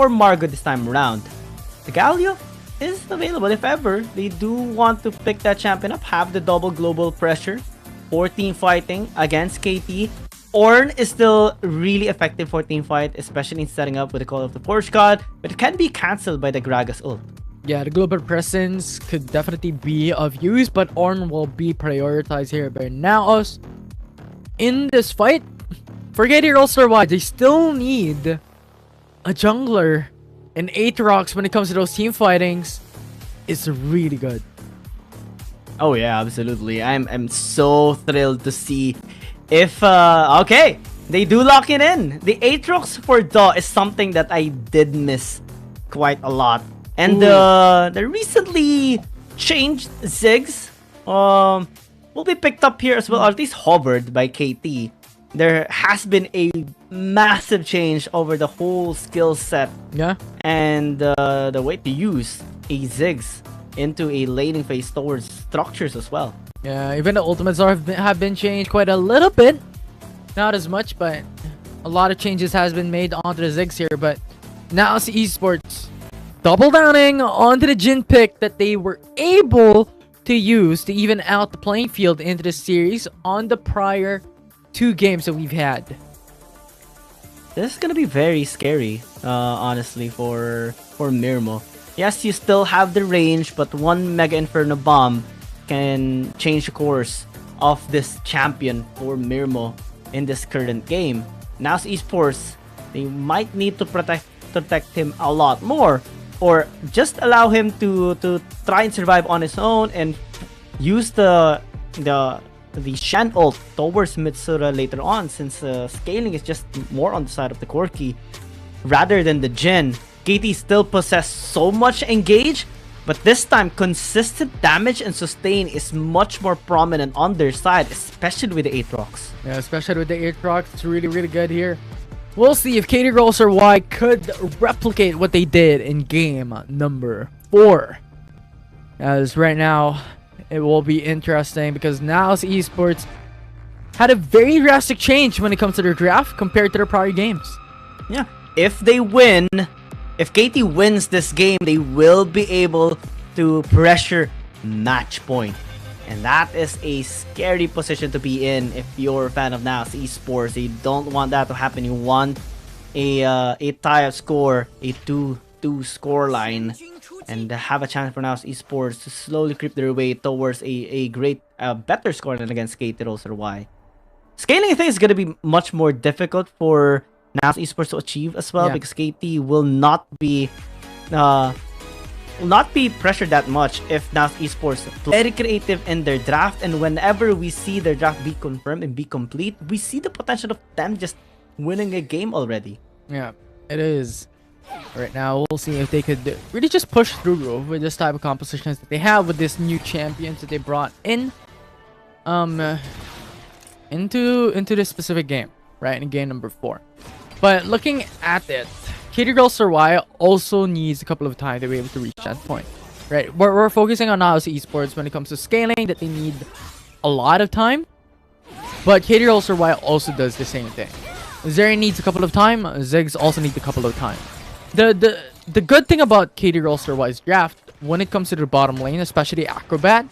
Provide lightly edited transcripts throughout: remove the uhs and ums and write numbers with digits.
for Margo this time around. The Galio is available if ever they do want to pick that champion up, have the double global pressure for team fighting against KT. Ornn is still really effective for team fight, especially in setting up with the Call of the Forge God, but it can be cancelled by the Gragas ult. Yeah, the global presence could definitely be of use, but Ornn will be prioritized here by NAOS. In this fight, for KT.RY, they still need a jungler, and Aatrox when it comes to those team fightings is really good. Oh yeah, absolutely. I'm so thrilled to see if okay, they do lock it in. The Aatrox for DAW is something that I did miss quite a lot. And the recently changed Ziggs will be picked up here as well, or at least hovered by KT. There has been a massive change over the whole skill set. Yeah. And the way to use a Ziggs into a laning phase towards structures as well. Yeah, even the ultimates have been changed quite a little bit. Not as much, but a lot of changes has been made onto the Ziggs here. But NAOS Esports double downing onto the Jhin pick that they were able to use to even out the playing field into the series on the prior 2 games that we've had. This is gonna be very scary, honestly, for Mirmo. Yes, you still have the range, but one Mega Inferno Bomb can change the course of this champion for Mirmo in this current game. NAOS Esports, they might need to protect him a lot more, or just allow him to try and survive on his own and use the Shen ult towards Mitsura later on, since scaling is just more on the side of the Corki rather than the Jhin. KT still possess so much engage, but this time consistent damage and sustain is much more prominent on their side, especially with the Aatrox. Yeah, especially with the Aatrox, it's really good here. We'll see if KT.RY could replicate what they did in game number 4. As right now, it will be interesting because NAOS Esports had a very drastic change when it comes to their draft compared to their prior games. Yeah, if they win, if KT wins this game, they will be able to pressure match point. And that is a scary position to be in if you're a fan of NAOS Esports. You don't want that to happen. You want a tie-up score, a 2-2 scoreline, and have a chance for NAOS Esports to slowly creep their way towards a great, better score than against KT.RY. Scaling, I think, is going to be much more difficult for NAOS Esports to achieve as well, because KT will not be pressured that much if NAOS Esports play very creative in their draft, and whenever we see their draft be confirmed and be complete, we see the potential of them just winning a game already. Yeah, it is. Right now, we'll see if they could really just push through with this type of compositions that they have with this new champions that they brought in into this specific game, right, in game number 4. But looking at it, KT.RY also needs a couple of time to be able to reach that point, right? We're focusing on NAOS Esports when it comes to scaling, that they need a lot of time, but KT.RY also does the same thing. Zeri needs a couple of time, Ziggs also needs a couple of time. The good thing about KT.RY's draft when it comes to the bottom lane, especially Acrobat,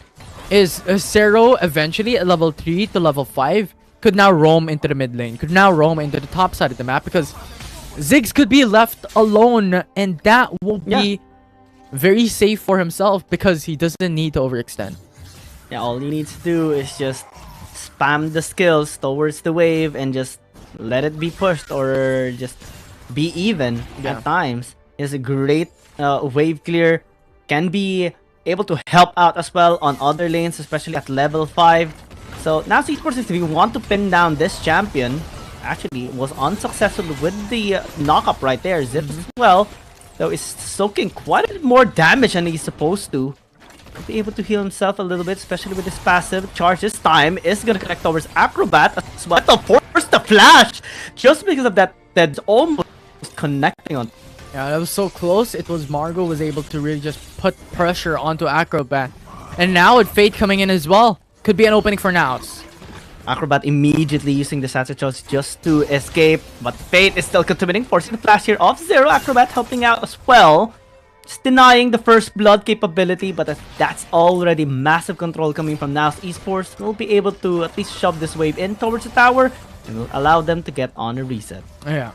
is Zero eventually at level 3 to level 5 could now roam into the mid lane, could now roam into the top side of the map, because Ziggs could be left alone, and that will be very safe for himself because he doesn't need to overextend. Yeah, all he needs to do is just spam the skills towards the wave and just let it be pushed, or just be even at times. Is a great wave clear, can be able to help out as well on other lanes, especially at level 5. So now Esports, if we want to pin down this champion, actually was unsuccessful with the knock-up right there. Zips as well, though, is soaking quite a bit more damage than he's supposed to. Could be able to heal himself a little bit, especially with his passive. Charge this time is going to connect towards Acrobat as well. To force the flash! Just because of that, that's almost connecting on. Yeah, that was so close. It was Margo was able to really just put pressure onto Acrobat. And now with Fate coming in as well, could be an opening for NAOS. Acrobat immediately using the Satchels just to escape, but Fate is still contributing, forcing the flash here off Zero. Acrobat helping out as well. Just denying the first blood capability, but that's already massive control coming from NAOS Esports. We'll be able to at least shove this wave in towards the tower and will allow them to get on a reset. Yeah,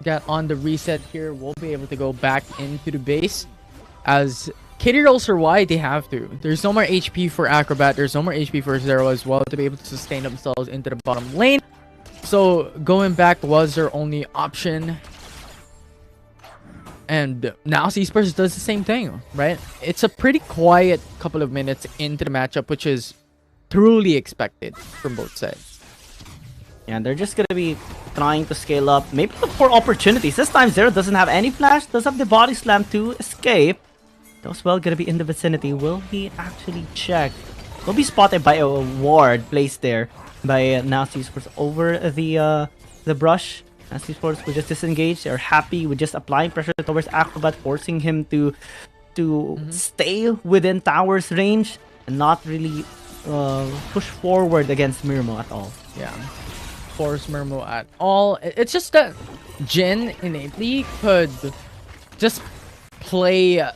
get on the reset here. We'll be able to go back into the base as KT.RY, they have to. There's no more HP for Acrobat. There's no more HP for Zero as well to be able to sustain themselves into the bottom lane. So going back was their only option. And now Esports does the same thing, right? It's a pretty quiet couple of minutes into the matchup, which is truly expected from both sides. And they're just going to be trying to scale up. Maybe look for opportunities. This time Zero doesn't have any flash. Does have the body slam to escape. Those well going to be in the vicinity. Will he actually check? Will be spotted by a ward placed there by NAOS Esports over the brush. NAOS Esports will just disengage. They're happy with just applying pressure towards Acrobat, forcing him to stay within tower's range and not really push forward against Mirmo at all. Yeah, force Mirmo at all. It's just that Jin innately could just play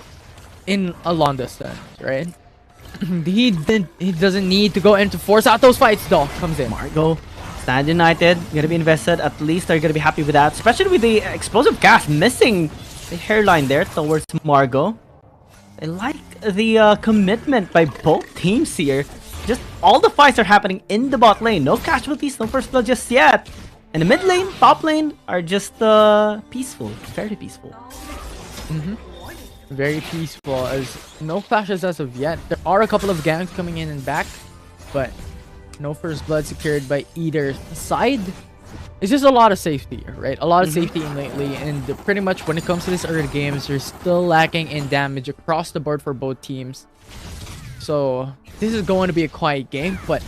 in a long distance, right? he doesn't need to go in to force out those fights though. Comes in. Margo, Stand United, gonna be invested. At least they're gonna be happy with that, especially with the explosive gas missing the hairline there towards Margo. I like the commitment by both teams here. Just all the fights are happening in the bot lane. No casualties, no first blood just yet. And the mid lane, top lane are just peaceful, very peaceful. Very peaceful, as no flashes as of yet. There are a couple of ganks coming in and back, but no first blood secured by either side. It's just a lot of safety, right? A lot of safety in lately, and pretty much when it comes to this early games, they're still lacking in damage across the board for both teams. So this is going to be a quiet game, but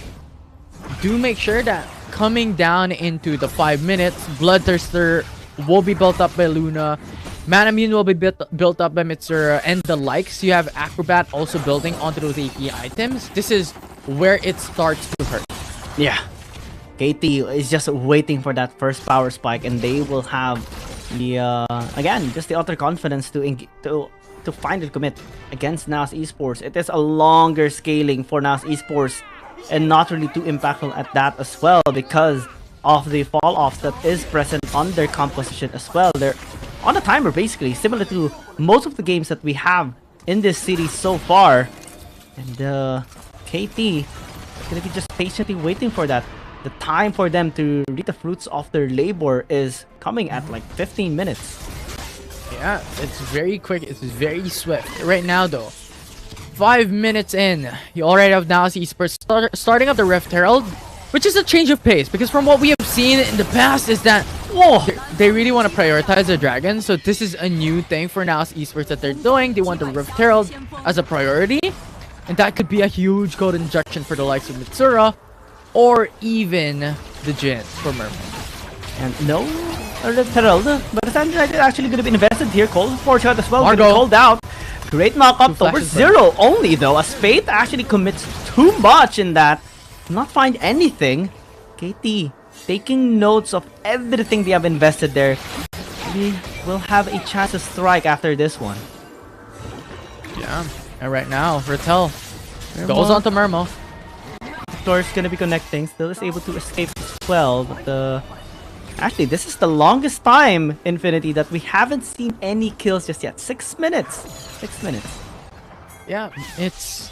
do make sure that coming down into the 5 minutes, Bloodthirster will be built up by Luna. Manamune will be built up by Mitsura and the likes. You have Acrobat also building onto those AP items. This is where it starts to hurt. Yeah. KT is just waiting for that first power spike, and they will have the again just the utter confidence to finally commit against NAOS Esports. It is a longer scaling for NAOS Esports and not really too impactful at that as well because of the fall offs that is present on their composition as well. They're on a timer basically, similar to most of the games that we have in this series so far. And KT is gonna be just patiently waiting for that. The time for them to reap the fruits of their labor is coming at like 15 minutes. Yeah, it's very quick. It's very swift. Right now, though, 5 minutes in, you already have NAOS Esports starting up the Rift Herald, which is a change of pace because from what we have seen in the past is that they really want to prioritize the dragon. So this is a new thing for NAOS Esports that they're doing. They want the Rift Herald as a priority, and that could be a huge gold injection for the likes of Mitsura or even the Jin for Mermaid. And no Rift Herald, but the Stand United actually going to be invested here. Cold Fortune as well, Margo called out. Great knock-up towards Zero only though, as Fate actually commits too much in that. Not find anything. KT taking notes of everything they have invested there. We will have a chance to strike after this one. Yeah, and right now, Ratel goes on to Mermo. Victor's gonna be connecting, still is able to escape as well, but actually this is the longest time, Infinity, that we haven't seen any kills just yet. 6 minutes. 6 minutes. Yeah, it's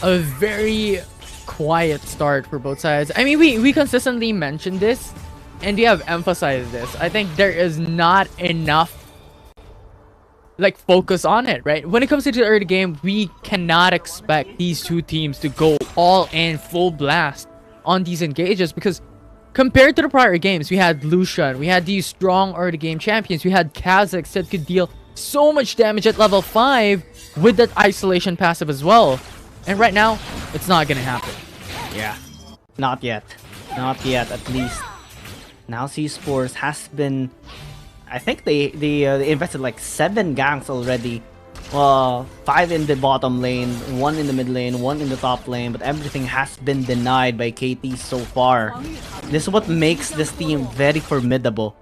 a very quiet start for both sides. I mean, we consistently mention this and we have emphasized this. I think there is not enough like focus on it, right? When it comes to the early game, we cannot expect these two teams to go all in full blast on these engages because compared to the prior games, we had Lucian, we had these strong early game champions, we had Kha'Zix that could deal so much damage at level 5 with that isolation passive as well. And right now, it's not gonna happen. Yeah, not yet. Not yet, at least. NAOS Esports has been... I think they invested like 7 ganks already 5 in the bottom lane, 1 in the mid lane, 1 in the top lane, but everything has been denied by KT so far. This is what makes this team very formidable.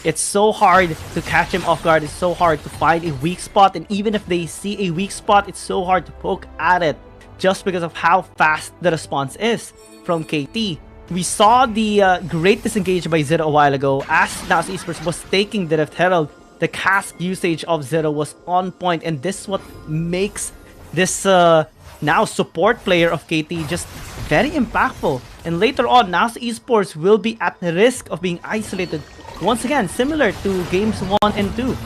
It's so hard to catch him off guard, it's so hard to find a weak spot, and even if they see a weak spot, it's so hard to poke at it just because of how fast the response is from KT. We saw the great disengage by Zero a while ago as NAOS Esports was taking the Rift Herald. The cast usage of Zero was on point, and this is what makes this now support player of KT just very impactful. And later on, NAOS Esports will be at the risk of being isolated once again, similar to games 1 and 2.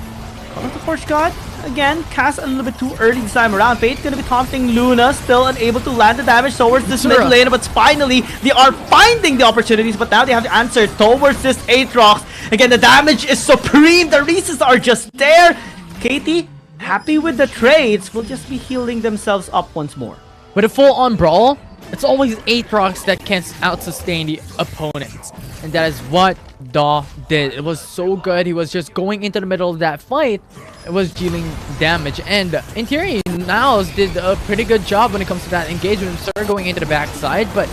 Call of the Force God, again, cast a little bit too early this time around. Fate gonna be taunting Luna, still unable to land the damage towards this mid lane, but finally, they are finding the opportunities, but now they have to answer towards this Aatrox. Again, the damage is supreme, the reasons are just there. KT, happy with the trades, will just be healing themselves up once more. With a full-on brawl, it's always Aatrox that can out-sustain the opponents. And that is what Daw did. It was so good. He was just going into the middle of that fight. It was dealing damage. And in theory, NAOS did a pretty good job when it comes to that engagement. Mitsura going into the backside, but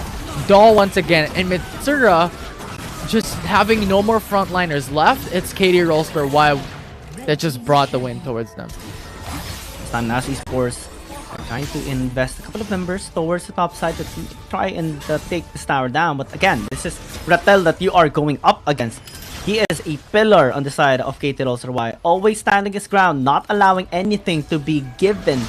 Daw once again. And Mitsura just having no more frontliners left. It's KT.RY that just brought the win towards them. This time, NAOS Esports trying to invest a couple of members towards the top side to try and take this tower down. But again, this is Rattel that you are going up against. He is a pillar on the side of KT.RY, always standing his ground, not allowing anything to be given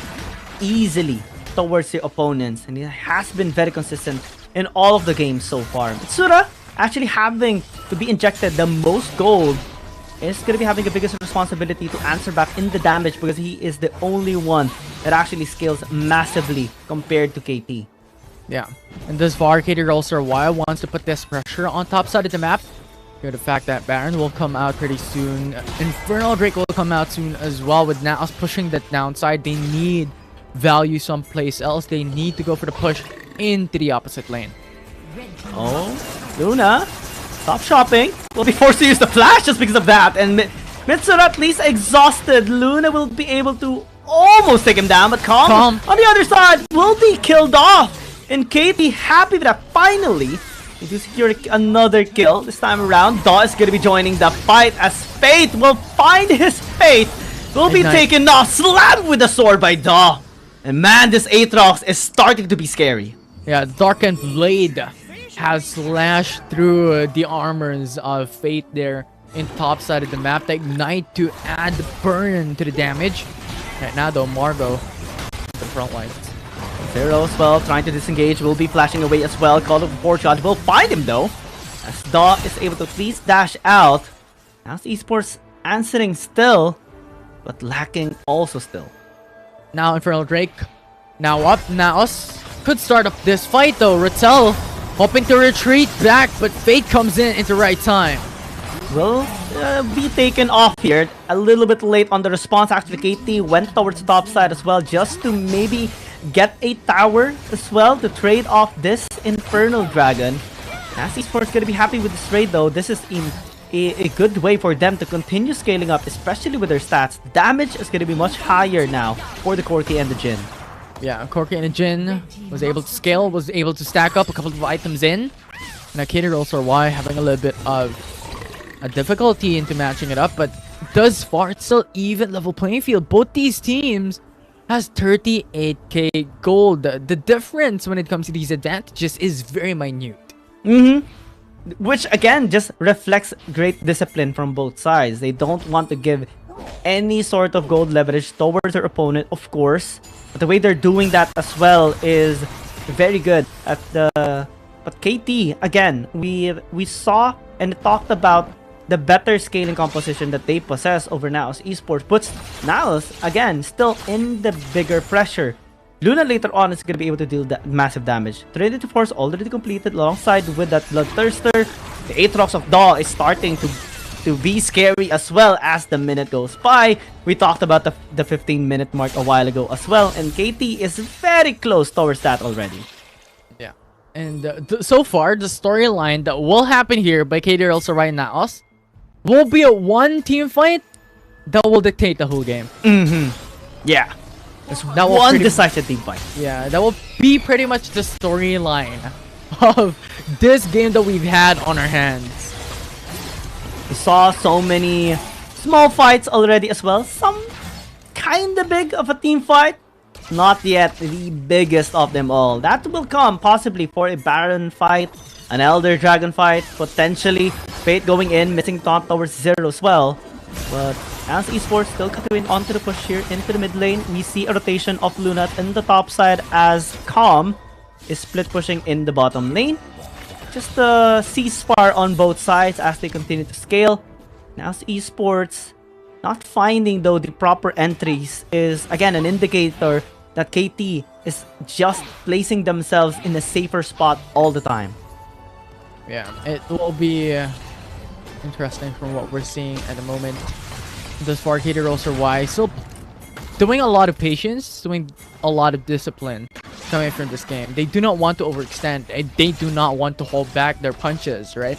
easily towards the opponents. And he has been very consistent in all of the games so far. Mitsura actually having to be injected the most gold is going to be having the biggest responsibility to answer back in the damage because he is the only one that actually scales massively compared to KT. Yeah, and thus far, KT.RY wants to put this pressure on top side of the map. Due to the fact that Baron will come out pretty soon. Infernal Drake will come out soon as well. With NAOS pushing that downside, they need value someplace else. They need to go for the push into the opposite lane. Oh, Luna, stop shopping. Will be forced to use the flash just because of that. And Mitsura at least exhausted. Luna will be able to almost take him down, but Calm on the other side will be killed off. And KT happy with that. Finally, they do secure another kill this time around. Daw is going to be joining the fight as Fate will find his fate. Will be taken off. Slammed with the sword by Daw. And man, this Aatrox is starting to be scary. Yeah, Darkened Blade has slashed through the armors of Fate there in top side of the map. The Ignite to add burn to the damage. Right now though, Margot, the front lines. Zero as well, trying to disengage, will be flashing away as well. Call of the Force God will find him though, as Daw is able to please dash out. NAOS Esports answering still, but lacking also still. Now Infernal Drake, now up. NAOS could start up this fight though. Rattel hoping to retreat back, but Fate comes in at the right time. Will be taken off here a little bit late on the response. Actually, KT went towards the top side as well just to maybe get a tower as well to trade off this Infernal Dragon. NAOS Esports gonna be happy with this trade though. This is a good way for them to continue scaling up, especially with their stats. Damage is gonna be much higher now for the Corki and the Jhin. Yeah, Corki and the Jhin was able to scale, was able to stack up a couple of items in. Now KT.RY having a little bit of a difficulty into matching it up, but thus far it's still even level playing field. Both these teams has 38k gold. The difference when it comes to these advantages is very minute. Which again just reflects great discipline from both sides. They don't want to give any sort of gold leverage towards their opponent, of course, but the way they're doing that as well is very good. But KT again, we saw and talked about the better scaling composition that they possess over NAOS Esports puts NAOS again still in the bigger pressure. Luna later on is going to be able to deal that massive damage. Trinity Force already completed alongside with that Bloodthirster. The Aatrox of Daw is starting to be scary as well as the minute goes by. We talked about the 15-minute mark a while ago as well, and KT is very close towards that already. Yeah, and so far the storyline that will happen here by KT.RY and NAOS will be a one-team fight that will dictate the whole game. Yeah. There's That will one decisive team fight. Yeah, that will be pretty much the storyline of this game that we've had on our hands. We saw so many small fights already as well. Some kinda big of a team fight. Not yet the biggest of them all. That will come possibly for a Baron fight, an Elder Dragon fight, potentially Fate going in, missing top towards 0 as well. But as Esports still continuing onto the push here into the mid lane, we see a rotation of Lunat in the top side as Calm is split pushing in the bottom lane. Just a ceasefire on both sides as they continue to scale. Now Esports not finding though the proper entries is again an indicator that KT is just placing themselves in a safer spot all the time. Yeah, it will be interesting from what we're seeing at the moment. Thus far, KT.RY still doing a lot of patience, doing a lot of discipline coming from this game. They do not want to overextend. They do not want to hold back their punches, right?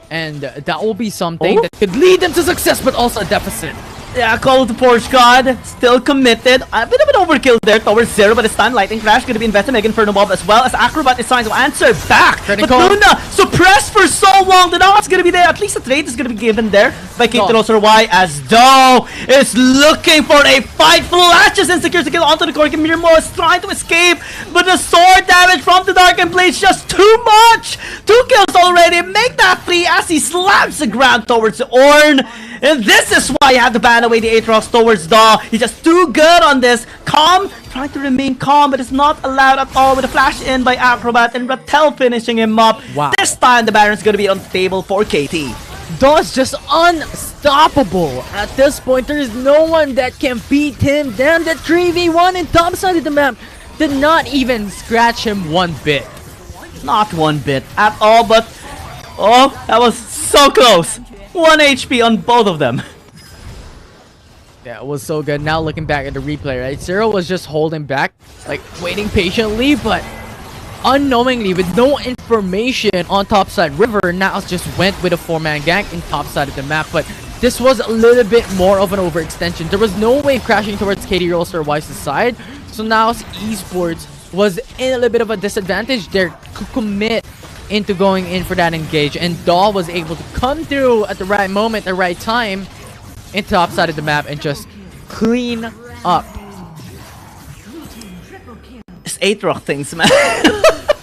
And that will be something that could lead them to success, but also a deficit. Yeah, Call of the Porch God, still committed. A bit of an overkill there towards 0, but it's time. Lightning Crash going to be invested. Mega Inferno Mob as well as Acrobat is trying to answer back. But Luna suppressed for so long. The NAOS going to be there. At least a trade is going to be given there by KT.RY as Do is looking for a fight. Flashes and secures the kill onto the core. Mirmo is trying to escape, but the sword damage from the Darkened Blade is just too much. 2 kills already. Make that 3 as he slams the ground towards the Ornn. And this is why you have to ban away the Aatrox towards Daw. He's just too good on this. Calm, trying to remain calm, but it's not allowed at all with a flash in by Acrobat and Rattel finishing him up. Wow. This time the Baron's going to be on the table for KT. Daw's just unstoppable. At this point, there is no one that can beat him. Damn, that 3v1 in top side of the map did not even scratch him one bit. Not one bit at all, but oh, that was so close. 1 HP on both of them. Yeah, it was so good. Now looking back at the replay, right? Zero was just holding back, like waiting patiently, but unknowingly with no information on top side river, now just went with a 4-man gank in top side of the map. But this was a little bit more of an overextension. There was no wave crashing towards KT.RY's side, so now Esports was in a little bit of a disadvantage there to commit into going in for that engage, and Daw was able to come through at the right moment, the right time, into top side of the map and just clean up. Just Aatrox things, man.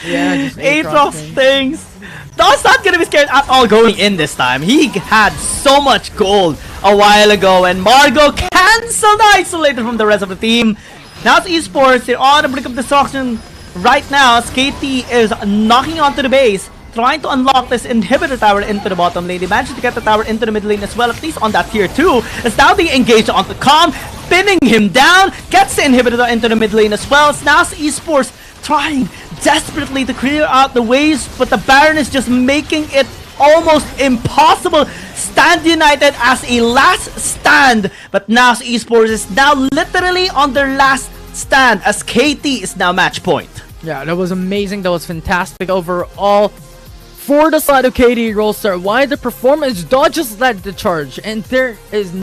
Yeah, just Aatrox things. Daw's not gonna be scared at all going in this time. He had so much gold a while ago, and Margot cancelled, isolated from the rest of the team. Now it's Esports, they're on the brink of destruction. Right now, as KT is knocking onto the base, trying to unlock this inhibitor tower into the bottom lane. They managed to get the tower into the mid lane as well, at least on that tier 2. As now they engage onto Calm, pinning him down, gets the inhibitor into the mid lane as well. So now Esports trying desperately to clear out the waves, but the Baron is just making it almost impossible. Stand United as a last stand, but now Esports is now literally on their last stand as KT is now match point. Yeah, that was amazing. That was fantastic overall for the side of KT.RY. The performance, Daw just led the charge, and there is